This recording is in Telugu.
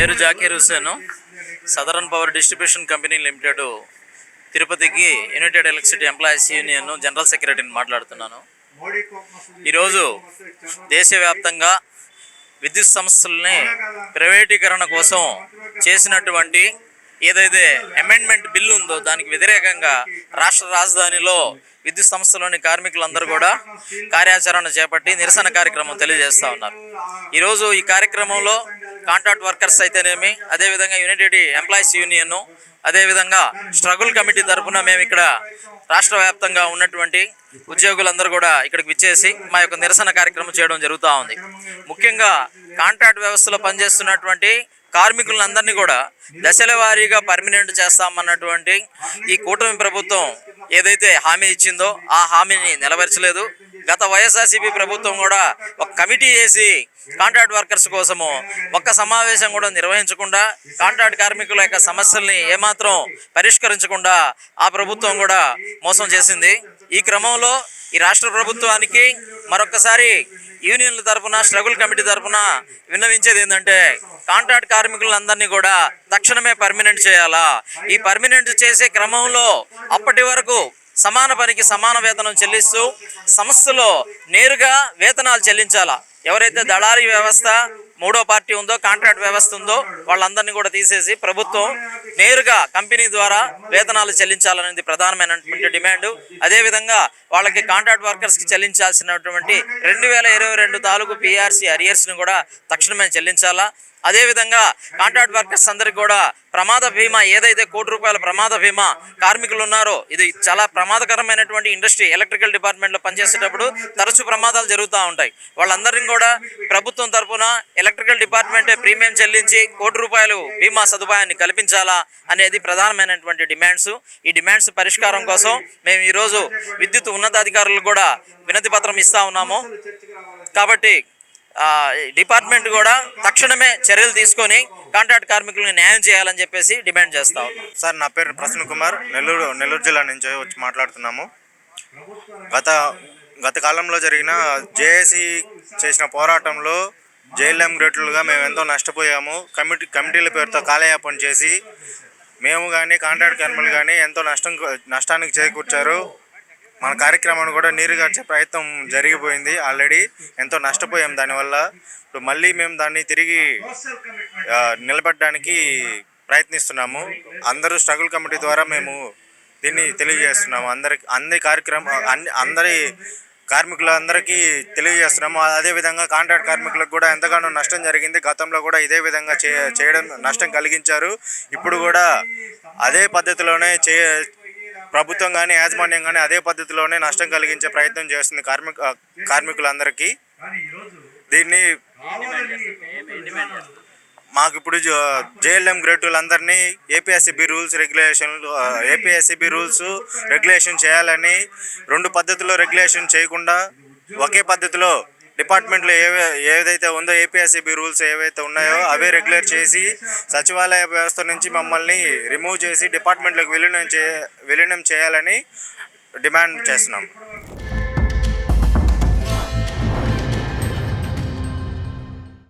పేరు Zakir Hussain, southern power distribution company limited తిరుపతికి united electricity employees union general సెక్రటరీని మాట్లాడుతున్నాను. ఈరోజు దేశవ్యాప్తంగా విద్యుత్ సంస్థలని ప్రైవేటీకరణ కోసం చేసినటువంటి ఏదైతే అమెండ్మెంట్ బిల్లు ఉందో దానికి వ్యతిరేకంగా రాష్ట్ర రాజధానిలో విద్యుత్ సంస్థలోని కార్మికులందరూ కూడా కార్యాచరణ చేపట్టి నిరసన కార్యక్రమం తెలియజేస్తూ ఉన్నారు. ఈరోజు ఈ కార్యక్రమంలో కాంట్రాక్ట్ వర్కర్స్ అయితేనేమి, అదేవిధంగా యునైటెడ్ ఎంప్లాయీస్ యూనియన్, అదేవిధంగా స్ట్రగుల్ కమిటీ తరఫున మేము ఇక్కడ రాష్ట్ర వ్యాప్తంగా ఉన్నటువంటి ఉద్యోగులందరూ కూడా ఇక్కడికి విచ్చేసి మా యొక్క నిరసన కార్యక్రమం చేయడం జరుగుతూ ఉంది. ముఖ్యంగా కాంట్రాక్ట్ వ్యవస్థలో పనిచేస్తున్నటువంటి కార్మికులందరినీ కూడా దశల వారీగా పర్మినెంట్ చేస్తామన్నటువంటి ఈ కూటమి ప్రభుత్వం ఏదైతే హామీ ఇచ్చిందో ఆ హామీని నెరవేర్చలేదు. గత వైఎస్ఆర్సీపీ ప్రభుత్వం కూడా ఒక కమిటీ వేసి కాంట్రాక్ట్ వర్కర్స్ కోసము ఒక్క సమావేశం కూడా నిర్వహించకుండా, కాంట్రాక్ట్ కార్మికుల యొక్క సమస్యల్ని ఏమాత్రం పరిష్కరించకుండా ఆ ప్రభుత్వం కూడా మోసం చేసింది. ఈ క్రమంలో ఈ రాష్ట్ర ప్రభుత్వానికి మరొకసారి యూనియన్ల తరఫున, స్ట్రగుల్ కమిటీ తరఫున విన్నవించేది ఏంటంటే, కాంట్రాక్ట్ కార్మికులందరినీ కూడా తక్షణమే పర్మినెంట్ చేయాలా. ఈ పర్మినెంట్ చేసే క్రమంలో అప్పటి వరకు సమాన పనికి సమాన వేతనం చెల్లిస్తూ సంస్థలో నేరుగా వేతనాలు చెల్లించాలా. ఎవరైతే దళారీ వ్యవస్థ, మూడో పార్టీ ఉందో, కాంట్రాక్ట్ వ్యవస్థ ఉందో వాళ్ళందరినీ కూడా తీసేసి ప్రభుత్వం నేరుగా కంపెనీ ద్వారా వేతనాలు చెల్లించాలనేది ప్రధానమైనటువంటి డిమాండ్. అదేవిధంగా వాళ్ళకి కాంట్రాక్ట్ వర్కర్స్కి చెల్లించాల్సినటువంటి 2022 తాలూకు పిఆర్సీ అరియర్స్ని కూడా తక్షణమే చెల్లించాలా. అదేవిధంగా కాంట్రాక్ట్ వర్కర్స్ అందరికీ కూడా ప్రమాద బీమా, ఏదైతే ₹1 ప్రమాద బీమా కార్మికులు ఉన్నారో, ఇది చాలా ప్రమాదకరమైనటువంటి ఇండస్ట్రీ. ఎలక్ట్రికల్ డిపార్ట్మెంట్లో పనిచేసేటప్పుడు తరచూ ప్రమాదాలు జరుగుతూ ఉంటాయి. వాళ్ళందరినీ కూడా ప్రభుత్వం తరఫున ఎలక్ట్రికల్ డిపార్ట్మెంటే ప్రీమియం చెల్లించి ₹1 బీమా సదుపాయాన్ని కల్పించాలా అనేది ప్రధానమైనటువంటి డిమాండ్స్. ఈ డిమాండ్స్ పరిష్కారం కోసం మేము ఈరోజు విద్యుత్ ఉన్నతాధికారులు కూడా వినతి పత్రం ఇస్తూ ఉన్నాము. కాబట్టి డిపార్ట్మెంట్ కూడా తక్షణమే చర్యలు తీసుకొని కాంట్రాక్ట్ కార్మికులకు న్యాయం చేయాలని చెప్పేసి డిమాండ్ చేస్తా ఉన్నాం. సార్, నా పేరు ప్రసన్న కుమార్, నెల్లూరు జిల్లా నుంచి వచ్చి మాట్లాడుతున్నాము. గత కాలంలో జరిగిన జేఏసీ చేసిన పోరాటంలో జేఎల్ఎం గ్రేడ్లుగా మేము ఎంతో నష్టపోయాము. కమిటీల పేరుతో కాలయాపన చేసి మేము కానీ కాంట్రాక్ట్ కార్మికులు కానీ ఎంతో నష్టానికి చేకూర్చారు. మన కార్యక్రమాన్ని కూడా నీరుగార్చే ప్రయత్నం జరిగిపోయింది. ఆల్రెడీ ఎంతో నష్టపోయాం దానివల్ల. ఇప్పుడు మళ్ళీ మేము దాన్ని తిరిగి నిలబెట్టడానికి ప్రయత్నిస్తున్నాము. అందరూ స్ట్రగుల్ కమిటీ ద్వారా మేము దీన్ని తెలియజేస్తున్నాము. అందరి కార్మికులందరికీ తెలియజేస్తున్నాము. అదేవిధంగా కాంట్రాక్ట్ కార్మికులకు కూడా ఎంతగానో నష్టం జరిగింది. గతంలో కూడా ఇదే విధంగా చేయడం నష్టం కలిగించారు. ఇప్పుడు కూడా అదే పద్ధతిలోనే ప్రభుత్వం కానీ యాజమాన్యం కానీ అదే పద్ధతిలోనే నష్టం కలిగించే ప్రయత్నం చేస్తుంది కార్మికులందరికీ. దీన్ని మాకు ఇప్పుడు జేఎల్ఎం గ్రేడ్లందరినీ ఏపీఎస్సీబీ రూల్స్ రెగ్యులేషన్ చేయాలని, 2 పద్ధతుల్లో రెగ్యులేషన్ చేయకుండా ఒకే పద్ధతిలో డిపార్ట్మెంట్లో ఏదైతే ఉందో ఏపీఎస్సీబీ రూల్స్ ఏవైతే ఉన్నాయో అవే రెగ్యులేట్ చేసి సచివాలయ వ్యవస్థ నుంచి మమ్మల్ని రిమూవ్ చేసి డిపార్ట్మెంట్లోకి విలీనం చేయాలని డిమాండ్ చేస్తున్నాం.